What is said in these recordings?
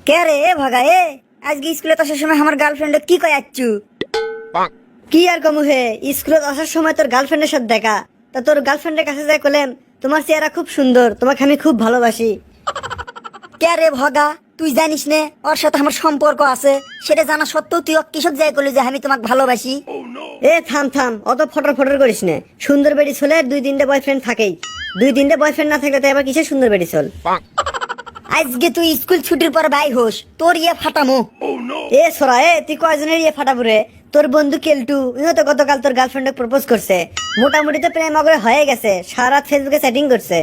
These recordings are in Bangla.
কে রে ভাগা আজকে স্কুলে আসার সময় আমার গার্লফ্রেন্ড কি কয় আচ্ছু কি আর কমু হে স্কুলে আসার সময় তোর গার্লফ্রেন্ডের সাথে দেখা তা তোর গার্লফ্রেন্ডের কাছে যাই কইলাম তোমার চেহারা খুব সুন্দর, তোমাকে আমি খুব ভালোবাসি। কে রে ভাগা, তুই জানিস নে ওর সাথে আমার সম্পর্ক আছে, সেটা জানা সত্ত্বেও তুই কিসব যাই করলি যে আমি তোমাকে ভালোবাসি? থাম থাম, অত ফটর ফটর করিস না। সুন্দর বেড়ি ছেলে 2-3টে বয়ফ্রেন্ড থাকেই, 2-3টে বয়ফ্রেন্ড না থাকলে তো এবার কিসের সুন্দর বেড়ি চল। আজকে তুই স্কুল ছুটির পর বাই হোস, তোর ফাটামো। সোরা তুই কয়জনের ফাটাবো রে? তোর বন্ধু কেলটু ইও তো গতকাল তোর গার্লফ্রেন্ডে প্রপোজ করছে, মোটামুটি তো প্রেম করে হয়ে গেছে, সারা ফেসবুকে চ্যাটিং করছে।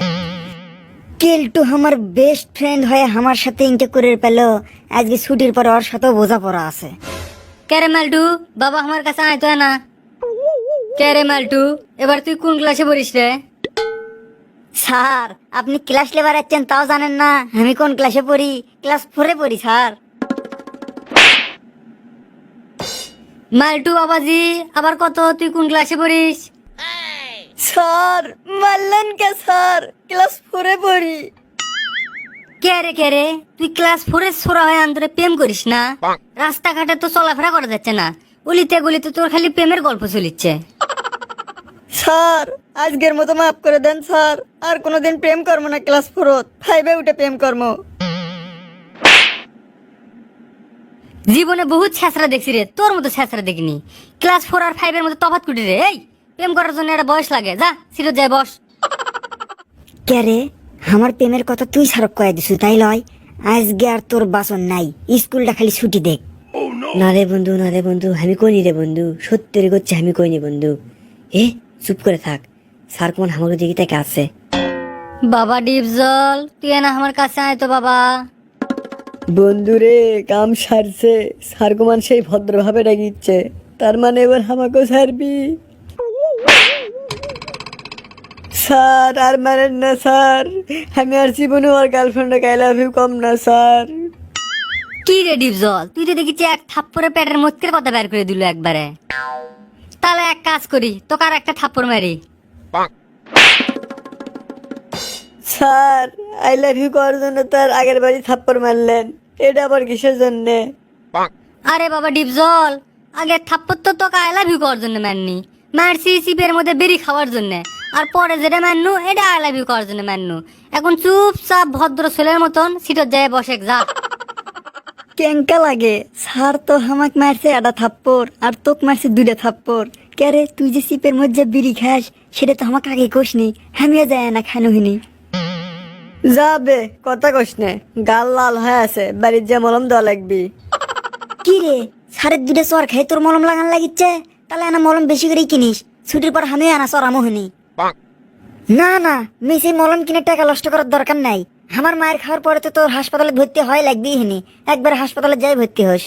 কেলটু আমার বেস্ট ফ্রেন্ড হয়ে আমার সাথে ইন্টার করে পেল, আজকে ছুটির পর ওর সাথেও বোঝাপড়া আছে। কেরে মালটু, বাবা আমার কাছে আইতো না। কেরে মালটু, এবার তুই কোন ক্লাসে পড়িস রে? স্যার আপনি ক্লাস লেবার আছেন তাও জানেন না আমি কোন ক্লাসে পড়ি? ক্লাস 4-এ পড়ি স্যার। মালটু বাবাজি, আবার কত, তুই কোন ক্লাসে পড়িস? স্যার মারলেন কে স্যার? ক্লাস 4-এ পড়ি। কে রে তুই ক্লাস 4-এর ছোড়া হয়ে আন্তরে প্রেম করিস না? রাস্তাঘাটে তো চলাফেরা করা যাচ্ছে না, গলিতে গলিতে তোর খালি প্রেমের গল্প চলিচ্ছে। স্যার আজকের মতো মাফ করে দেন স্যার, আর কোনোদিন প্রেম করবো না। ক্লাস 4 5-এ উঠে প্রেম করবো। জীবনে বহুত ছেঁচড়া দেখছি রে, তোর মতো ছেঁচড়া দেখিনি। ক্লাস 4 আর 5-এর মধ্যে তফাৎ কুটি রে। এই প্রেম করার জন্য একটা বয়স লাগে, যা সিটে যাই বস। কে রে, আমার প্রেমের কথা তুই সারক কয়ে দিছু তাই লয়? আজকে আর তোর বাসন নাই, স্কুলটা খালি ছুটি দেখ। না রে বন্ধু, না রে বন্ধু, আমি কইনি রে বন্ধু, সত্যি রে করছি আমি কইনি বন্ধু। চুপ করে থাক, স্যার কোন আমার দিকে থেকে আছে। বাবা ডিপজল, তুই না আমার কাছে আয় তো বাবা। বন্ধু রে কাম সারছে, স্যার কুমান সেই ভদ্রভাবে ডাকিচ্ছে, তার মানে এবার আমাকেও ছাড়বি? স্যার আর মারেন না স্যার, আমি আর জীবনে ওর গার্লফ্রেন্ডে আই লাভ ইউ কম না স্যার। কি রে ডিপজল, তুই তো দেখেছি এক থাপ্পড়ে পেটের মধ্যে কথা বের করে দিল একবারে। তাহলে এক কাজ করি, তোকে আর একটা থাপ্পড় মারি। স্যার আই লাভ ইউ করার জন্য তার আগের বাড়ি থাপ্পড় মারলেন, এটা আবার কিসের জন্যে? আরে বাবা ডিপজল, আগে থাপ্পড় তো তোকে আই লাভ ইউ করার জন্য মারনি, মারছি চিপের মধ্যে বেরি খাওয়ার জন্য। আর পরে যেটা মারনু এটা আই লাভ ইউ করার জন্য মারনু। এখন চুপচাপ ভদ্র ছেলের মতন সিটত যায় বসে যা। কেঙ্কা লাগে, স্যার তো হামাক মারছে একটা থাপ্পড় আর তোক মারছে 2টা থাপ্পড়। কে রে তুই যে সিপের মধ্যে বিড়ি খাস সেটা তো আমাকে আগে কোসনি, আমিও যায় না খানুহিনি। যাবে কথা কোস নে, গাল লাল হয়ে আছে, বাড়ির যে মলম দেওয়া লাগবি। কি রে, সাড়ে 2টা চর খাই তোর মলম লাগান লাগিচ্ছে? তাহলে না মলম বেশি করে কিনিস, ছুটির পর আমিও আনা চর আমোহনি। না না, মিসি মলম কিনে টাকা নষ্ট করার দরকার নাই। আমার মায়ের খাওয়ার পরে তো তোর হাসপাতালে ভর্তি হয় লাগবেই হনি, একবার হাসপাতালে যাই ভর্তি হোস।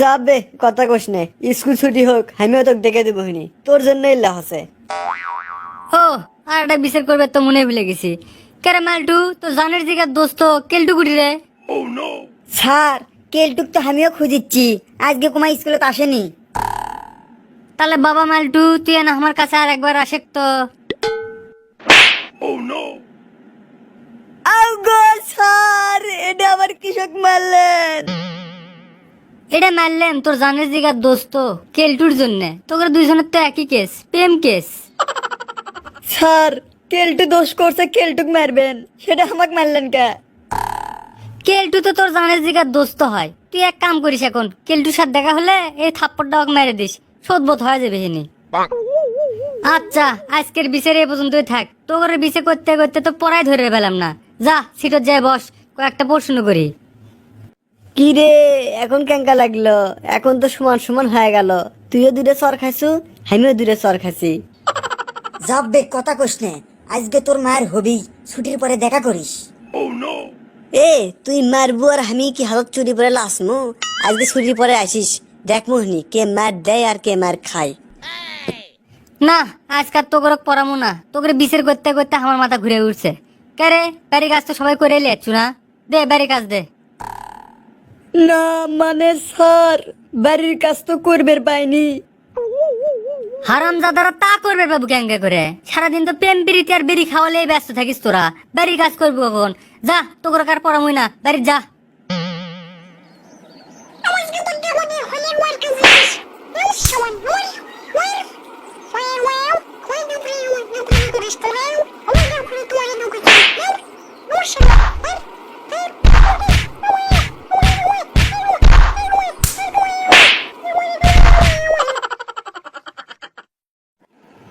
যাবে কথা কোস নে, স্কুল ছুটি হোক আমিও তোকে ডেকে দেবো হনি, তোর জন্য ইল্লা হসে। ও আর একটা বিচার করবে তো মনে ভুলে গেছি। কেরে মালটু, তো জানের জিগার দোস্ত কেলটু গুড়ি রে? স্যার কেলটুক তো আমিও খুঁজিচ্ছি, আজকে কুমা স্কুলে তো আসেনি। তাহলে বাবা মালটু, তুই না আমার কাছে আর একবার আসেক তো। আউগো স্যার, এটা আবার কৃষক মারলেন? এটা মারলেন তোর জানের জিগার দোস্ত কেলটুর জন্য। তোকে দুইজনের তো একই কেস, প্রেম কেস। স্যার কেলটু দোষ করছে, কেলটুক মারবেন, সেটা আমাকে মারলেন কে? কেলটু তো তোর জানের জিগার দোস্ত হয়। তুই এক কাম করিস, এখন কেলটুর সাথে দেখা হলে এই থাপ্পড়টা ওকে মেরে দিস, শোধবোধ হয়ে যাবে হিনি। আচ্ছা আজকের বিচার এই পর্যন্তই থাক, তোর বিচার করতে করতে তো পড়াই ধরে পেলাম না। যা সিটত যাই বস, কয়েকটা প্রশ্ন করি। কি রে এখন কেঙ্কা লাগলো? এখন তো সমান সমান হয়ে গেল, তুইও 2টা চর খাইছু আমিও 2টা চর খাইছি। যাবে কথা কোস নে, আজকে তোর মায়ের হবি, ছুটির পরে দেখা করিস। তুই মারবু আর আমি কি হালত চুরি পরে লাসমু? আজকে ছুটির পরে আসিস, দেখমু হনি কে মার দেয় আর কে মার খায়। না আজকাল তোকে পড়ামো না, তোকে বিচার করতে করতে আমার মাথা ঘুরে উঠছে। কে রে, বাড়ি কাজ তো সবাই করে এলেছু না? দে বাড়ি কাজ দে। না মানে স্যার, বাড়ির কাজ তো করবে পাইনি। হারামজাদারা তা করবে বাবু ক্যাঙ্গে করে, সারাদিন তো প্রেম বিড়িতে আর বেরি খাওয়ালেই ব্যস্ত থাকিস তোরা। বাড়ির কাজ করবি কখন? যা, তোর কার পড়ামই না, বাড়ি যা।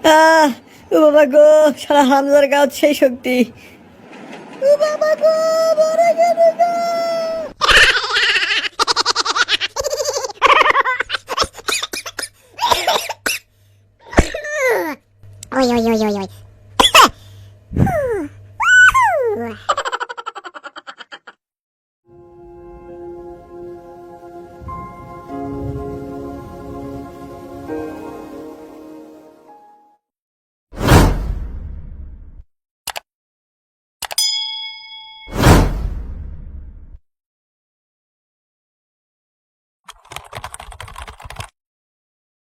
আহ ও বাবা গো, সারা হামজার গাছ সেই শক্তি। ও বাবা গো,